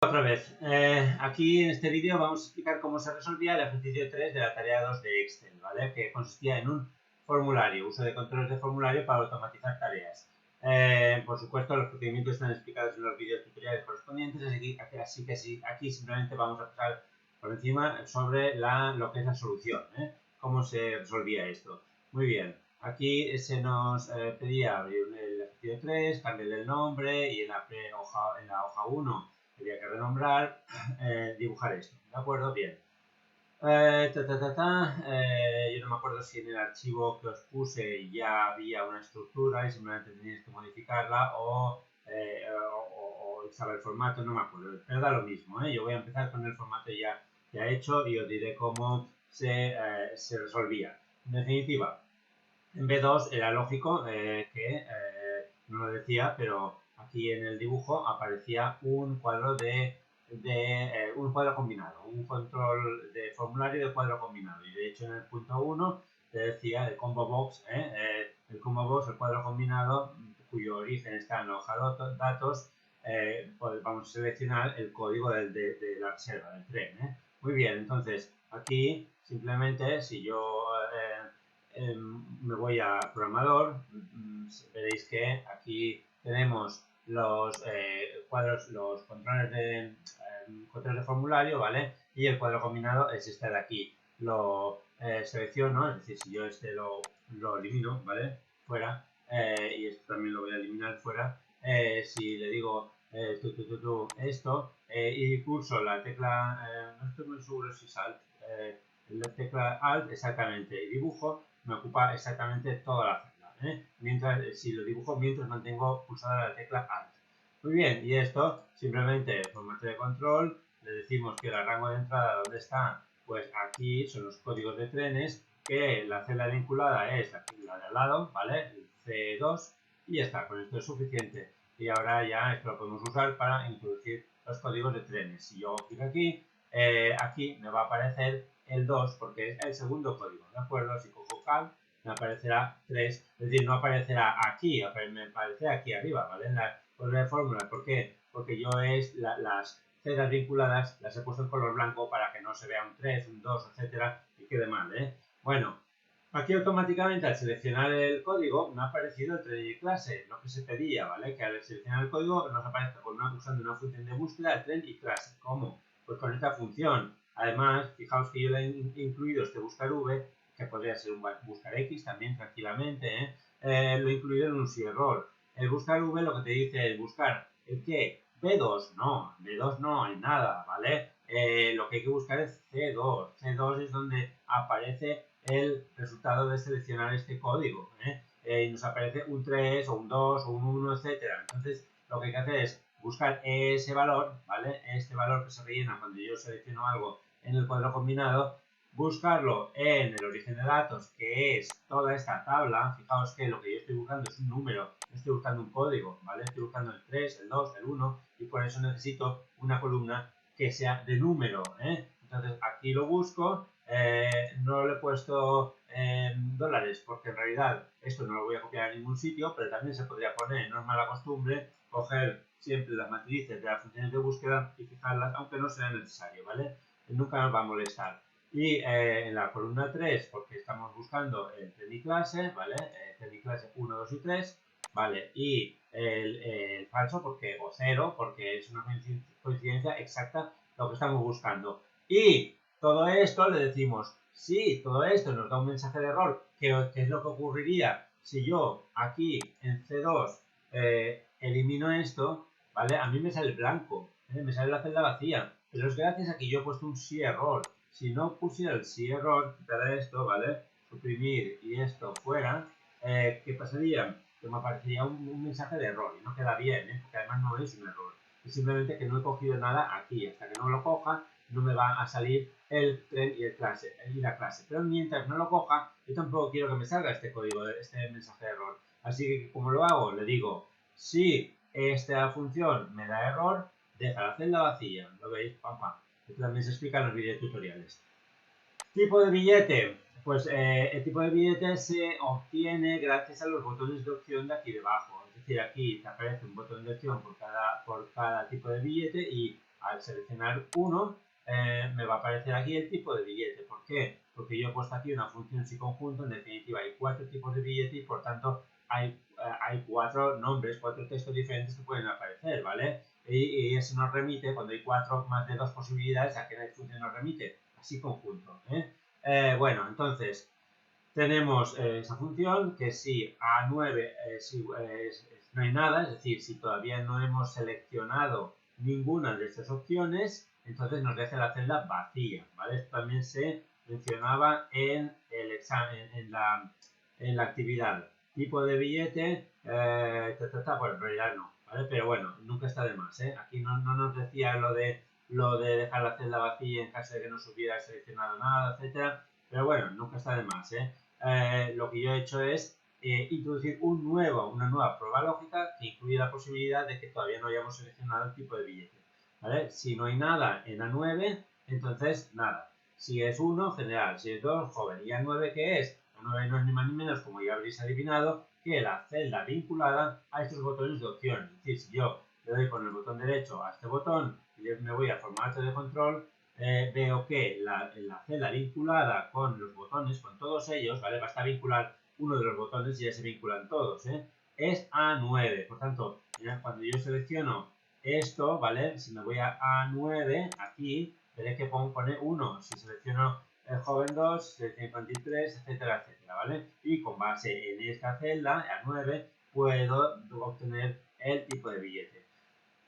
Otra vez, aquí en este vídeo vamos a explicar cómo se resolvía el ejercicio 3 de la tarea 2 de Excel, ¿vale? Que consistía en un formulario, uso de controles de formulario para automatizar tareas. Por supuesto, los procedimientos están explicados en los vídeos tutoriales correspondientes, así que aquí simplemente vamos a pasar por encima sobre lo que es la solución, cómo se resolvía esto. Muy bien, aquí se nos pedía abrir el ejercicio 3, cambiarle el nombre y en la hoja 1 había que renombrar, dibujar esto, ¿de acuerdo? Bien. Yo no me acuerdo si en el archivo que os puse ya había una estructura y simplemente teníais que modificarla o estaba el formato, no me acuerdo, pero da lo mismo, Yo voy a empezar con el formato ya hecho y os diré cómo se resolvía. En definitiva, en B2 era lógico que, no lo decía, pero aquí en el dibujo aparecía un cuadro un cuadro combinado, un control de formulario de cuadro combinado. Y de hecho en el punto 1 te decía el combo box, el combo box, el cuadro combinado, cuyo origen está en la hoja datos, pues vamos a seleccionar el código de la reserva, del tren. Muy bien, entonces aquí simplemente si yo me voy a programador, veréis que aquí tenemos los cuadros, los controles de formulario, ¿vale? Y el cuadro combinado es este de aquí. Lo selecciono, es decir, si yo este lo elimino, ¿vale? Fuera, y esto también lo voy a eliminar fuera. Si le digo esto y pulso la tecla, no estoy muy seguro si es Alt, la tecla Alt exactamente, y dibujo, me ocupa exactamente toda la celda, mientras, si lo dibujo mientras mantengo pulsada la tecla Alt. Muy bien, y esto simplemente formato de control, le decimos que el rango de entrada, ¿dónde está? Pues aquí son los códigos de trenes, que la celda vinculada es aquí, la de al lado, ¿vale? El C2, y ya está, con esto es suficiente. Y ahora ya esto lo podemos usar para introducir los códigos de trenes. Si yo clic aquí, aquí me va a aparecer el 2 porque es el segundo código, ¿de acuerdo? Si cojo cal, me aparecerá 3, es decir, no aparecerá aquí, me aparecerá aquí arriba, ¿vale? En la de fórmula, ¿por qué? Porque yo las celdas vinculadas las he puesto en color blanco para que no se vea un 3, un 2, etcétera, y quede mal, Bueno, aquí automáticamente al seleccionar el código me ha aparecido el tren y clase, lo que se pedía, ¿vale? Que al seleccionar el código nos aparezca usando una función de búsqueda el tren y clase. ¿Cómo? Pues con esta función. Además, fijaos que yo le he incluido este buscar v, que podría ser un buscar x también tranquilamente, lo he incluido en un si error. El buscar v lo que te dice es buscar el qué, B2 no hay nada, ¿vale? Lo que hay que buscar es C2. C2 es donde aparece el resultado de seleccionar este código, y nos aparece un 3 o un 2 o un 1, etcétera. Entonces, lo que hay que hacer es buscar ese valor, ¿vale? Este valor que se rellena cuando yo selecciono algo en el cuadro combinado, buscarlo en el origen de datos, que es toda esta tabla. Fijaos que lo que yo estoy buscando es un número, no estoy buscando un código, ¿vale? Estoy buscando el 3, el 2, el 1 y por eso necesito una columna que sea de número, Entonces aquí lo busco, no le he puesto dólares porque en realidad esto no lo voy a copiar a ningún sitio, pero también se podría poner, no es mala costumbre, coger siempre las matrices de las funciones de búsqueda y fijarlas, aunque no sea necesario, ¿vale? Nunca nos va a molestar. Y en la columna 3, porque estamos buscando el tren y clase, ¿vale? Tren y clase 1, 2 y 3, ¿vale? Y el falso, o 0, porque es una coincidencia exacta lo que estamos buscando. Y todo esto le decimos, sí, todo esto nos da un mensaje de error, que es lo que ocurriría si yo aquí en C2 elimino esto, ¿vale? A mí me sale blanco, me sale la celda vacía, pero es gracias a que yo he puesto un sí error. Si no pusiera el sí error, quitar esto, ¿vale? Suprimir y esto fuera, ¿qué pasaría? Que me aparecería un mensaje de error y no queda bien, porque además no es un error. Es simplemente que no he cogido nada aquí. Hasta que no lo coja, no me va a salir el tren y la clase. Pero mientras no lo coja, yo tampoco quiero que me salga este código, este mensaje de error. Así que, como lo hago, le digo, si esta función me da error, deja la celda vacía. ¿Lo veis? Pam, pam. Esto también se explica en los vídeos tutoriales. Tipo de billete. Pues el tipo de billete se obtiene gracias a los botones de opción de aquí debajo. Es decir, aquí te aparece un botón de opción por cada tipo de billete y al seleccionar uno, me va a aparecer aquí el tipo de billete. ¿Por qué? Porque yo he puesto aquí una función si conjunto, en definitiva hay 4 tipos de billete y por tanto hay 4 nombres, 4 textos diferentes que pueden aparecer, ¿vale? Y eso nos remite, cuando hay 4 más de 2 posibilidades, ¿a qué función nos remite? Así conjunto, bueno, entonces tenemos esa función que si A9 no hay nada, es decir, si todavía no hemos seleccionado ninguna de estas opciones, entonces nos deja la celda vacía, ¿vale? Esto también se mencionaba en el examen, en la actividad. Tipo de billete, bueno, en realidad no, ¿vale? Pero bueno, nunca está de más, ¿eh? Aquí no nos decía lo de dejar la celda vacía en caso de que no se hubiera seleccionado nada, etcétera. Pero bueno, nunca está de más, ¿eh? Lo que yo he hecho es introducir una nueva prueba lógica que incluye la posibilidad de que todavía no hayamos seleccionado el tipo de billete, ¿vale? Si no hay nada en A9, entonces nada. Si es 1, general. Si es 2, joven. ¿Y A9 qué es? A9 no es ni más ni menos, como ya habréis adivinado, que la celda vinculada a estos botones de opción. Es decir, si yo le doy con el botón derecho a este botón y me voy a formato de control, veo que la celda vinculada con los botones, con todos ellos, ¿vale? Basta vincular uno de los botones y ya se vinculan todos, es A9. Por tanto, cuando yo selecciono esto, ¿vale? Si me voy a A9, aquí, veré que pone 1. Si selecciono el joven 2, selecciono infantil 3, etcétera, etcétera, ¿vale? Y con base en esta celda, A9, puedo obtener el tipo de billete.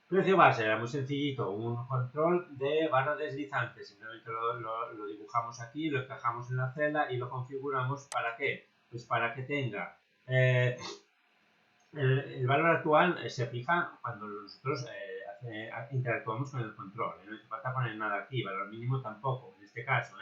Precio base era muy sencillito, un control de barra deslizante. Simplemente lo dibujamos aquí, lo encajamos en la celda y lo configuramos. ¿Para qué? Pues para que tenga el valor actual se fija cuando nosotros interactuamos con el control. No hace falta poner nada aquí, valor mínimo tampoco, en este caso.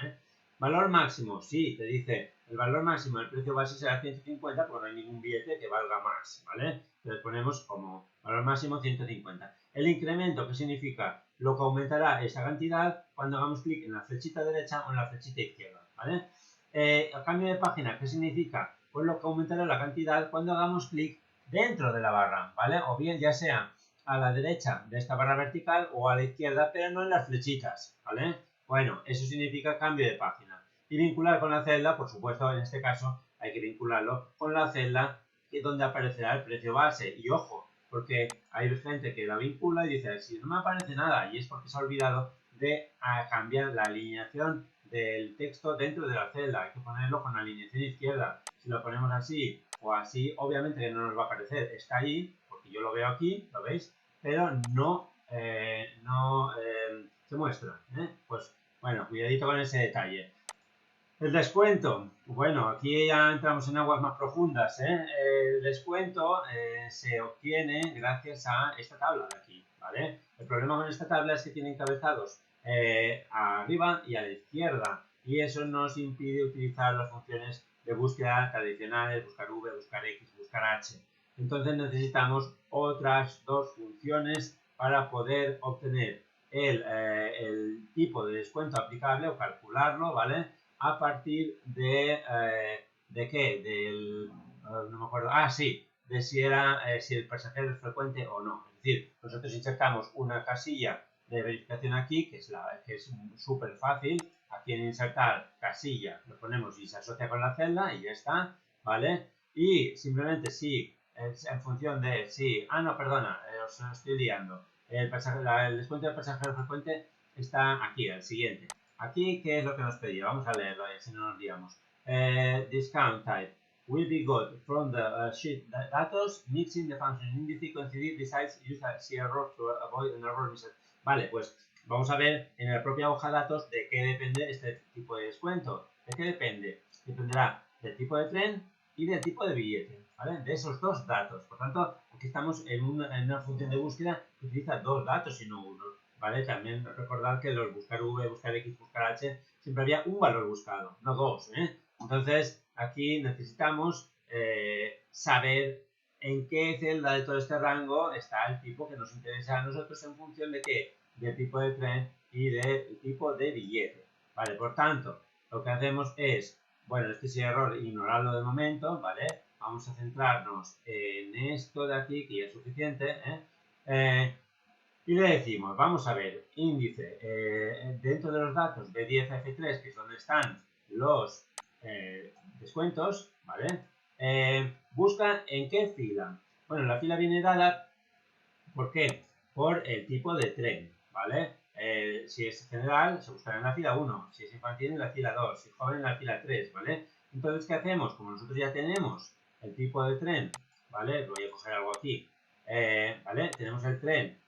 Valor máximo, sí, te dice el valor máximo del precio base será 150 porque no hay ningún billete que valga más, ¿vale? Entonces ponemos como valor máximo 150. El incremento, ¿qué significa? Lo que aumentará esa cantidad cuando hagamos clic en la flechita derecha o en la flechita izquierda, ¿vale? El cambio de página, ¿qué significa? Pues lo que aumentará la cantidad cuando hagamos clic dentro de la barra, ¿vale? O bien ya sea a la derecha de esta barra vertical o a la izquierda, pero no en las flechitas, ¿vale? Bueno, eso significa cambio de página. Y vincular con la celda, por supuesto, en este caso hay que vincularlo con la celda donde aparecerá el precio base. Y ojo, porque hay gente que la vincula y dice, si no me aparece nada, y es porque se ha olvidado de cambiar la alineación del texto dentro de la celda. Hay que ponerlo con la alineación izquierda. Si lo ponemos así o así, obviamente que no nos va a aparecer. Está ahí, porque yo lo veo aquí, ¿lo veis? Pero no se muestra. Pues bueno, cuidadito con ese detalle. El descuento. Bueno, aquí ya entramos en aguas más profundas. El descuento se obtiene gracias a esta tabla de aquí, ¿vale? El problema con esta tabla es que tiene encabezados arriba y a la izquierda y eso nos impide utilizar las funciones de búsqueda tradicionales, buscar V, buscar X, buscar H. Entonces necesitamos otras dos funciones para poder obtener el tipo de descuento aplicable o calcularlo, ¿vale? A partir ¿de qué? No me acuerdo. Ah, sí, de si el pasajero es frecuente o no. Es decir, nosotros insertamos una casilla de verificación aquí, que es súper fácil. Aquí en insertar casilla lo ponemos y se asocia con la celda y ya está, ¿vale? Y simplemente si, en función de si, no, perdona, os estoy liando. El descuento del pasajero frecuente está aquí, el siguiente. Aquí, ¿qué es lo que nos pedía? Vamos a leerlo, si no nos liamos. Discount type will be got from the sheet datos mixing the function indice consider besides use error to avoid an error message. Vale, pues vamos a ver en la propia hoja datos de qué depende este tipo de descuento. ¿De qué depende? Dependerá del tipo de tren y del tipo de billete, ¿vale? De esos dos datos. Por tanto, aquí estamos en una función de búsqueda que utiliza dos datos y no uno. ¿Vale? También recordar que los buscar V, buscar X, buscar H, siempre había un valor buscado, no dos, Entonces, aquí necesitamos saber en qué celda de todo este rango está el tipo que nos interesa a nosotros en función de qué, del tipo de tren y del tipo de billete, ¿vale? Por tanto, lo que hacemos es, bueno, este es el error, ignorarlo de momento, ¿vale? Vamos a centrarnos en esto de aquí, que ya es suficiente, Y le decimos, vamos a ver, índice, dentro de los datos B10 a F3, que es donde están los descuentos, ¿vale? Busca en qué fila. Bueno, la fila viene dada, ¿por qué? Por el tipo de tren, ¿vale? Si es general, se buscará en la fila 1, si es infantil en la fila 2, si es joven en la fila 3, ¿vale? Entonces, ¿qué hacemos? Como nosotros ya tenemos el tipo de tren, ¿vale? Voy a coger algo aquí, ¿vale? Tenemos el tren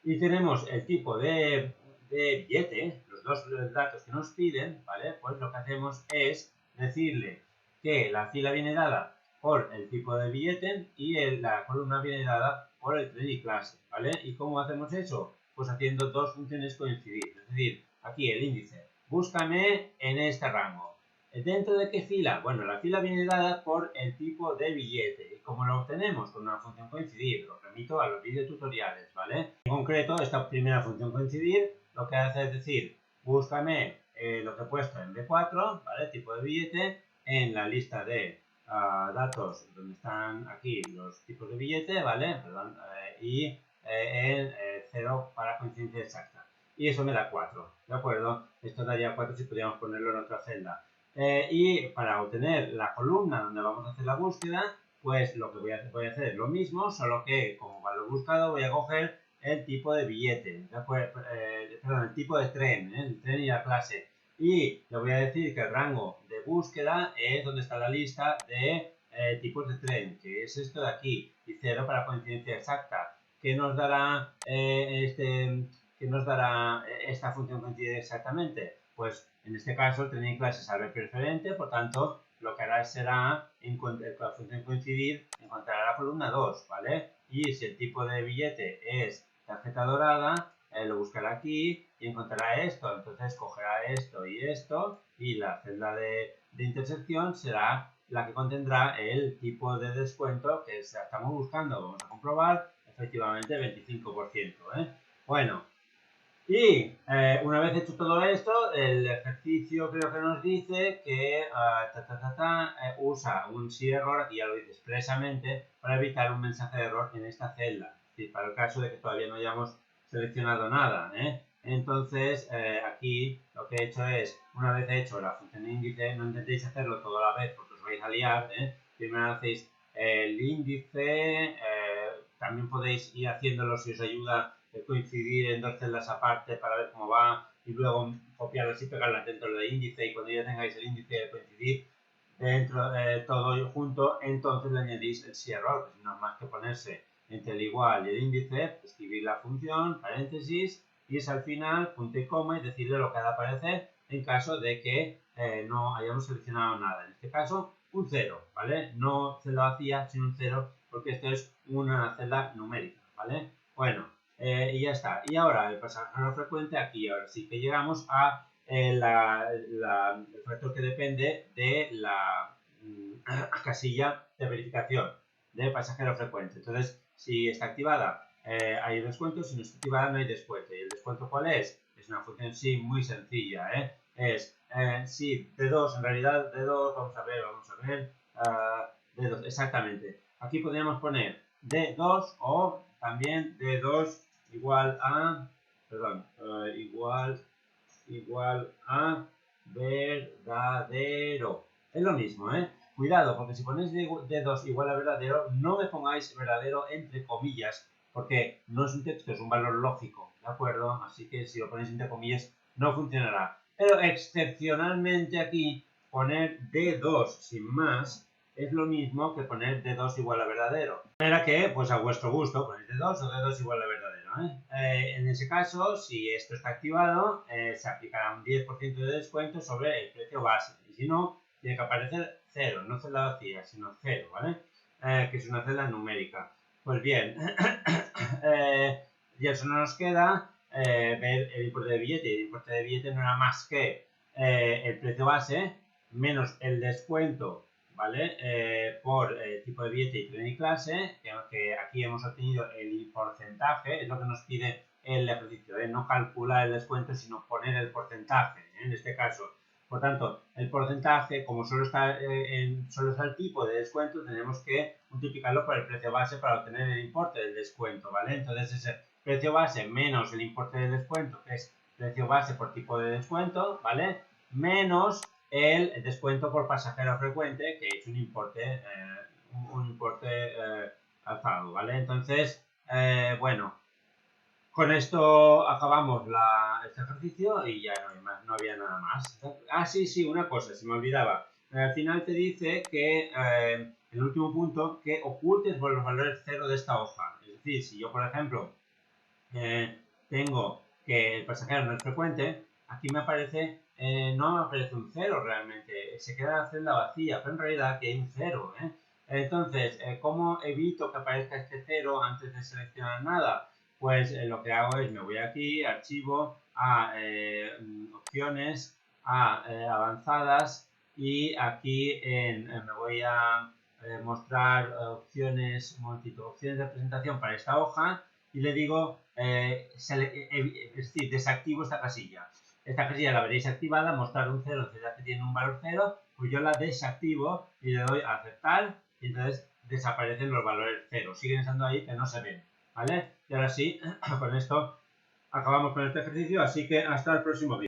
y tenemos el tipo de billete, los dos datos que nos piden, ¿vale? Pues lo que hacemos es decirle que la fila viene dada por el tipo de billete y la columna viene dada por el tren y clase, ¿vale? ¿Y cómo hacemos eso? Pues haciendo dos funciones coincidir, es decir, aquí el índice, búscame en este rango. ¿Dentro de qué fila? Bueno, la fila viene dada por el tipo de billete. ¿Y cómo lo obtenemos? Con una función coincidir. Os remito a los videotutoriales, ¿vale? En concreto, esta primera función coincidir lo que hace es decir, búscame lo que he puesto en B4, ¿vale? Tipo de billete, en la lista de datos donde están aquí los tipos de billete, ¿vale? Perdón, y en 0 para coincidencia exacta. Y eso me da 4, ¿de acuerdo? Esto daría 4 si pudiéramos ponerlo en otra celda. Y para obtener la columna donde vamos a hacer la búsqueda, pues lo que voy a hacer es lo mismo, solo que como valor buscado voy a coger el tipo de billete, perdón, el tipo de tren, el tren y la clase. Y le voy a decir que el rango de búsqueda es donde está la lista de tipos de tren, que es esto de aquí, y 0 para coincidencia exacta. ¿Qué nos dará, esta función coincidir exactamente? Pues en este caso el tren y clase sabe preferente, por tanto lo que hará será, con la función coincidir, encontrará la columna 2, ¿vale? Y si el tipo de billete es tarjeta dorada, lo buscará aquí y encontrará esto. Entonces cogerá esto y la celda de intersección será la que contendrá el tipo de descuento que estamos buscando. Vamos a comprobar, efectivamente 25%. Bueno, y una vez hecho todo esto, el ejercicio creo que nos dice que usa un si error, y ya lo dice expresamente, para evitar un mensaje de error en esta celda. Es decir, para el caso de que todavía no hayamos seleccionado nada. Entonces, aquí lo que he hecho es, una vez hecho la función índice, no intentéis hacerlo todo a la vez porque os vais a liar. Primero hacéis el índice, también podéis ir haciéndolo si os ayuda coincidir en dos celdas aparte para ver cómo va y luego copiarlas y pegarlas dentro del índice, y cuando ya tengáis el índice de coincidir dentro todo junto, entonces le añadís el si error, que no es más que ponerse entre el igual y el índice, escribir la función, paréntesis, y es al final punto y coma y decirle lo que ha de aparecer en caso de que no hayamos seleccionado nada. En este caso, un 0, ¿vale? No celda vacía, sino un 0, porque esto es una celda numérica, ¿vale? Bueno, y ya está. Y ahora el pasajero frecuente, aquí ahora sí que llegamos a el factor que depende de la casilla de verificación de pasajero frecuente. Entonces, si está activada, hay descuento; si no está activada, no hay descuento. ¿Y el descuento cuál es? Es una función sí muy sencilla, es sí, D2, en realidad D2, vamos a ver, D2, exactamente. Aquí podríamos poner D2 o también D2 igual a, perdón, igual a verdadero. Es lo mismo, Cuidado, porque si ponéis D2 igual a verdadero, no me pongáis verdadero entre comillas, porque no es un texto, es un valor lógico, ¿de acuerdo? Así que si lo ponéis entre comillas, no funcionará. Pero excepcionalmente aquí, poner D2 sin más es lo mismo que poner D2 igual a verdadero. De manera que, pues a vuestro gusto, ponéis D2 o D2 igual a verdadero. En ese caso, si esto está activado, se aplicará un 10% de descuento sobre el precio base. Y si no, tiene que aparecer 0, no celda vacía, sino 0, ¿vale? Que es una celda numérica. Pues bien, y eso no nos queda ver el importe de billete. El importe de billete no era más que el precio base menos el descuento, ¿vale? Por tipo de billete y tren y clase, que aquí hemos obtenido el porcentaje, es lo que nos pide el ejercicio, no calcular el descuento, sino poner el porcentaje, en este caso. Por tanto, el porcentaje, como solo está el tipo de descuento, tenemos que multiplicarlo por el precio base para obtener el importe del descuento, ¿vale? Entonces precio base menos el importe de descuento, que es precio base por tipo de descuento, ¿vale? Menos el descuento por pasajero frecuente, que es un importe, alzado, ¿vale? Entonces, bueno, con esto acabamos este ejercicio y ya no había nada más. Ah, sí, una cosa, se me olvidaba. Al final te dice que, el último punto, que ocultes los valores cero de esta hoja. Es decir, si yo, por ejemplo, tengo que el pasajero no es frecuente, aquí me aparece, no me aparece un cero realmente, se queda la celda vacía, pero en realidad aquí hay un cero. Entonces, ¿cómo evito que aparezca este cero antes de seleccionar nada? Pues lo que hago es me voy aquí, archivo, a opciones, a avanzadas y aquí me voy a mostrar opciones, un momentito, opciones de presentación para esta hoja y le digo, es decir, desactivo esta casilla. Esta casilla la veréis activada, mostrar un 0 en ciudad que tiene un valor 0, pues yo la desactivo y le doy a aceptar y entonces desaparecen los valores 0. Siguen estando ahí que no se ven, ¿vale? Y ahora sí, con esto acabamos con este ejercicio, así que hasta el próximo vídeo.